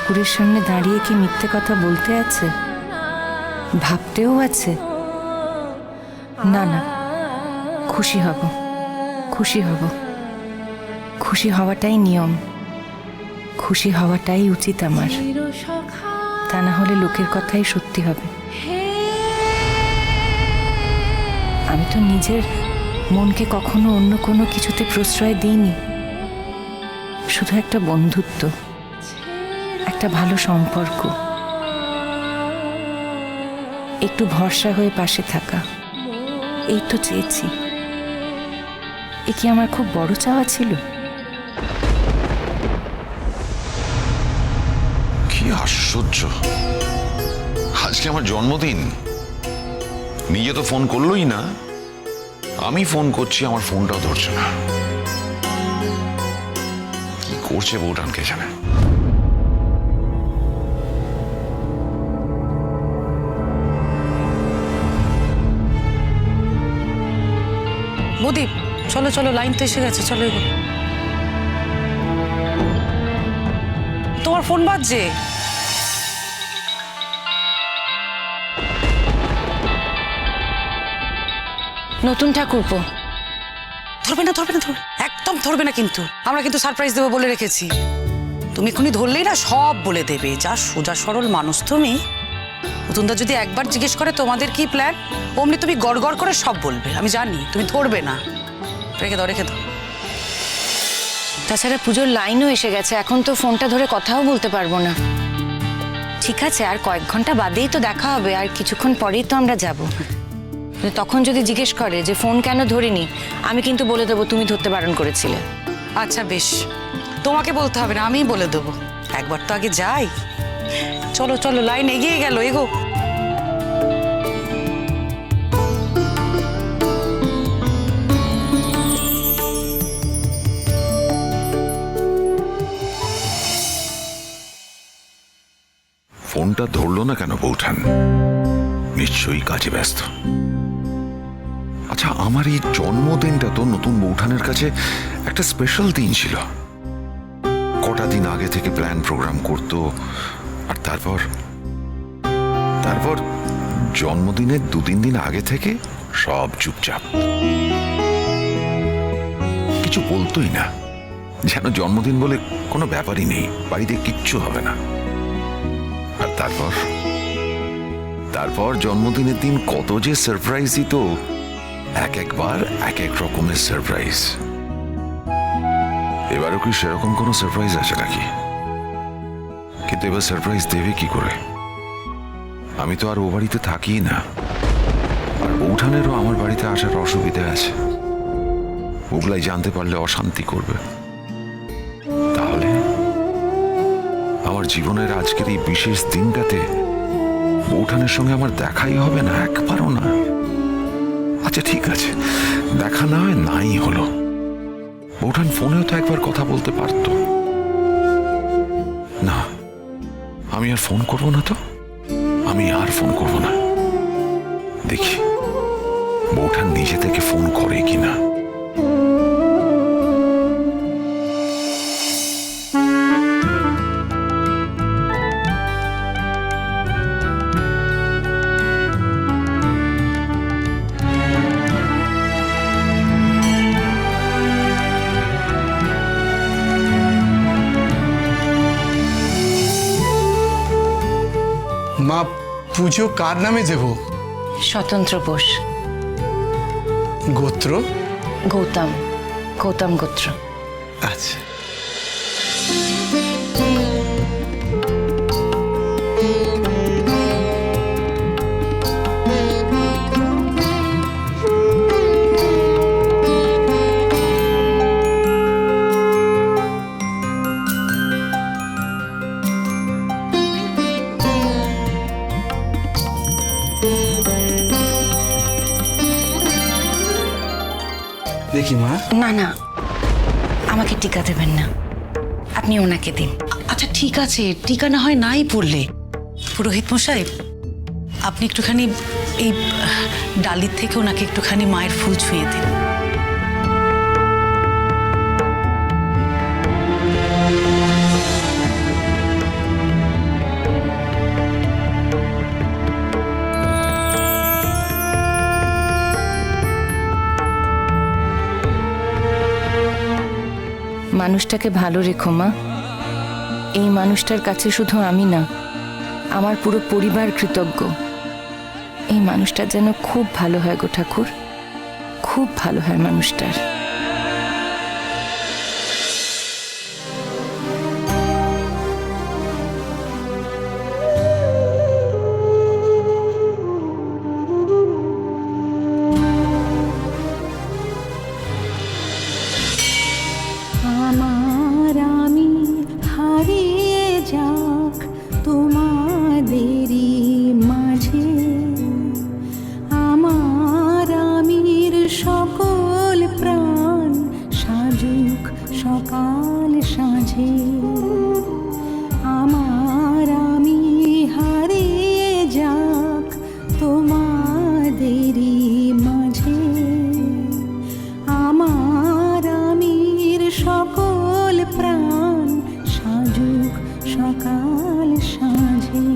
ঠাকুরের সামনে দাঁড়িয়ে কি মিথ্যে কথা বলতে আছে, ভাবতেও আছে? না না, খুশি হব, খুশি হব। খুশি হওয়াটাই নিয়ম, খুশি হওয়াটাই উচিত আমার। তা না হলে লোকের কথাই সত্যি হবে। আমি তো নিজের মনকে কখনো অন্য কোনো কিছুতে প্রশ্রয় দিইনি। শুধু একটা বন্ধুত্ব, একটা ভালো সম্পর্ক, একটু ভরসা হয়ে পাশে থাকা, এই তো চেয়েছি। এ কি আমার খুব বড় চাওয়া ছিল? কি আশ্চর্য, আজকে আমার জন্মদিন, নিজে তো ফোন করলোই না, আমি ফোন করছি, আমার ফোনটাও ধরছে না। কি করছে বউটানকে জানে। বৌদি চলো চলো, লাইন তো এসে গেছে, চলো এগো। তোমার ফোন বাজছে। নতুন ঠাকুরপো। ধরবে না ধরবে না ধরবে, একদম ধরবে না, কিন্তু আমরা কিন্তু সারপ্রাইজ দেবো বলে রেখেছি। তুমি এখনই ধরলেই না সব বলে দেবে। যা সোজা সরল মানুষ তুমি। নতুনদা যদি একবার জিজ্ঞেস করে তোমাদের কি প্ল্যান, অমনি তুমি গড় গড় করে সব বলবে। আমি জানি তুমি ধরবে না। রেখে দাও রেখে দাও। তাছাড়া পুজোর লাইনও এসে গেছে, এখন তো ফোনটা ধরে কথাও বলতে পারবো না। ঠিক আছে, আর কয়েক ঘন্টা বাদেই তো দেখা হবে, আর কিছুক্ষণ পরেই তো আমরা যাব। তখন যদি জিজ্ঞেস করে যে ফোন কেন ধরিনি, আমি কিন্তু বলে দেবো তুমি ধরতে বারণ করেছিলে। আচ্ছা বেশ, তোমাকে বলতে হবে না, আমিই বলে দেবো। একবার তো আগে যাই। চলো চলো, লাইন এগিয়ে গেল, এগো। ফোনটা ধরলো না কেন বউঠান? নিশ্চয়ই কাজে ব্যস্ত। আচ্ছা, আমার এই জন্মদিনটা তো নতুন বউঠানের কাছে একটা স্পেশাল দিন ছিল। কটা দিন আগে থেকে প্ল্যান প্রোগ্রাম করতো, আর তারপর জন্মদিনের 2-3 দিন আগে থেকে সব চুপচাপ, কিছু বলতোই না, যেন জন্মদিন বলে কোনো ব্যাপারই নেই, বাড়িতে কিচ্ছু হবে না। আর তারপর জন্মদিনের দিন কত যে সারপ্রাইজ দিত, একবার এক এক রকমের সারপ্রাইজ। এবারও কি সেরকম কোনো সারপ্রাইজ আছে নাকি? কিন্তু এবার সারপ্রাইজ দেবে কি করে? আমি তো আর ও বাড়িতে থাকি না, আর বউঠানেরও আমার বাড়িতে আসার অসুবিধা আছে। ওগুলাই জানতে পারলে অশান্তি করবে। তাহলে আমার জীবনের আজকের এই বিশেষ দিনটাতে বউঠানের সঙ্গে আমার দেখাই হবে না, একবারও না। আচ্ছা ঠিক আছে, দেখা না হয় নাই হলো। বউঠান ফোনেও তো একবার কথা বলতে পারতো। না, আমি আর ফোন করবো না, তো আমি আর ফোন করবো না। দেখি বউঠান নিজে থেকে ফোন করে কিনা। মা, পুজো কার নামে দেব? স্বতন্ত্র বোস। গোত্র? গৌতম, গৌতম গোত্র। আচ্ছা। দেখি মা। না না, আমাকে টিকা দেবেন না, আপনি ওনাকে দিন। আচ্ছা ঠিক আছে, টিকা না হয় নাই পড়লে। পুরোহিত মশাই, আপনি একটুখানি এই ডালির থেকে ওনাকে একটুখানি মায়ের ফুল ছুঁয়ে দিন। মানুষটাকে ভালো রেখো মা। এই মানুষটার কাছে শুধু আমি না, আমার পুরো পরিবার কৃতজ্ঞ। এই মানুষটা যেন খুব ভালো হয় গো ঠাকুর, খুব ভালো হয় মানুষটার। আমার আমি হারিয়ে যাক তোমাদেরই মাঝে, আমার আমির সকল প্রাণ সাজুক সকাল সাঁঝে। আমার আমি হারিয়ে যাক তোমাদেরই মাঝে, আমার আমির সকল প্রাণ সাজুক সকাল সাঁঝে।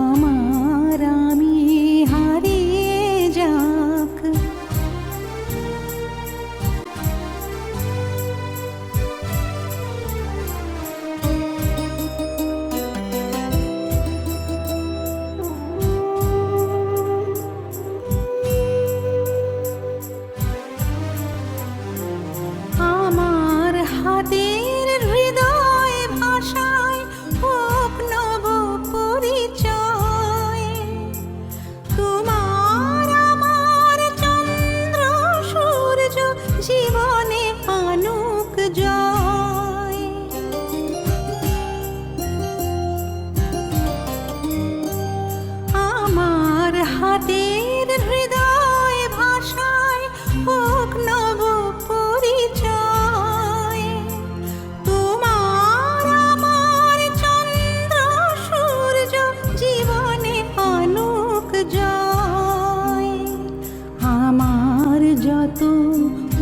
আমার আমি হারিয়ে যাক। আমার হাতের হৃদয় ভাষায় হোক নব পরিচয়, তোমার আমার চন্দ্র সূর্য জীবনে আনুক জয়। আমার হাতের হৃদয় ভাষায় হোক নব পরিচয়, তোমার আমার চন্দ্র সূর্য জীবনে আনুক জয়। আমার যত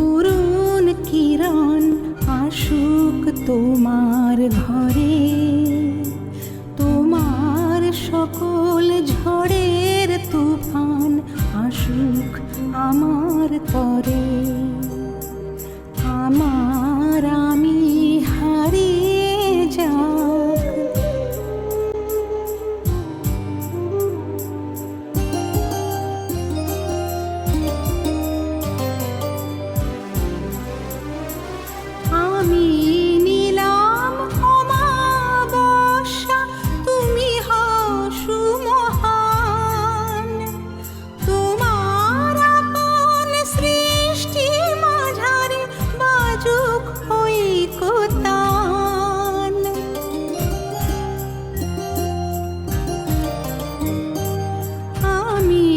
অরুণ কিরণ আসুক তোমার ঘরে, তোমার সকল ঝড়ের তুফান আসুক আমার তরে। আমার আমি হারিয়ে যাক। আমি নিলাম অমাবস্যা, তুমি হও সুমহান, তোমার আপন সৃষ্টি মাঝারে বাজুক ঐকতান। আমি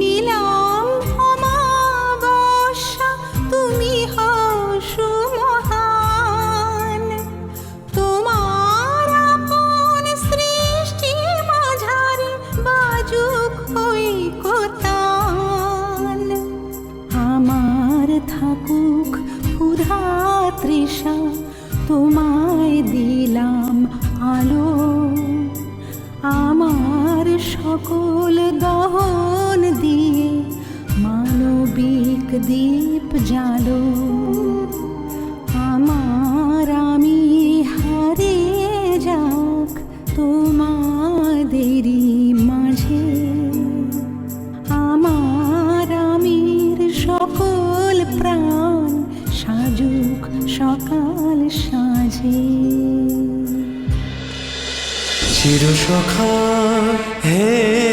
নিলাম অমাবস্যা, তুমি হও সুমহান, তোমার আপন সৃষ্টি মাঝারে বাজুক ঐকতান। আমার থাকুক ক্ষুধা তৃষা, তোমায় দিলাম আলো, আমার সকল দহন দিয়ে মানবিক দীপ জালো। আমার আমি হারিয়ে যাক তোমাদেরই মাঝে, আমার আমির সকল প্রাণ সাজুক সকাল সাঁঝে। চির সখা হে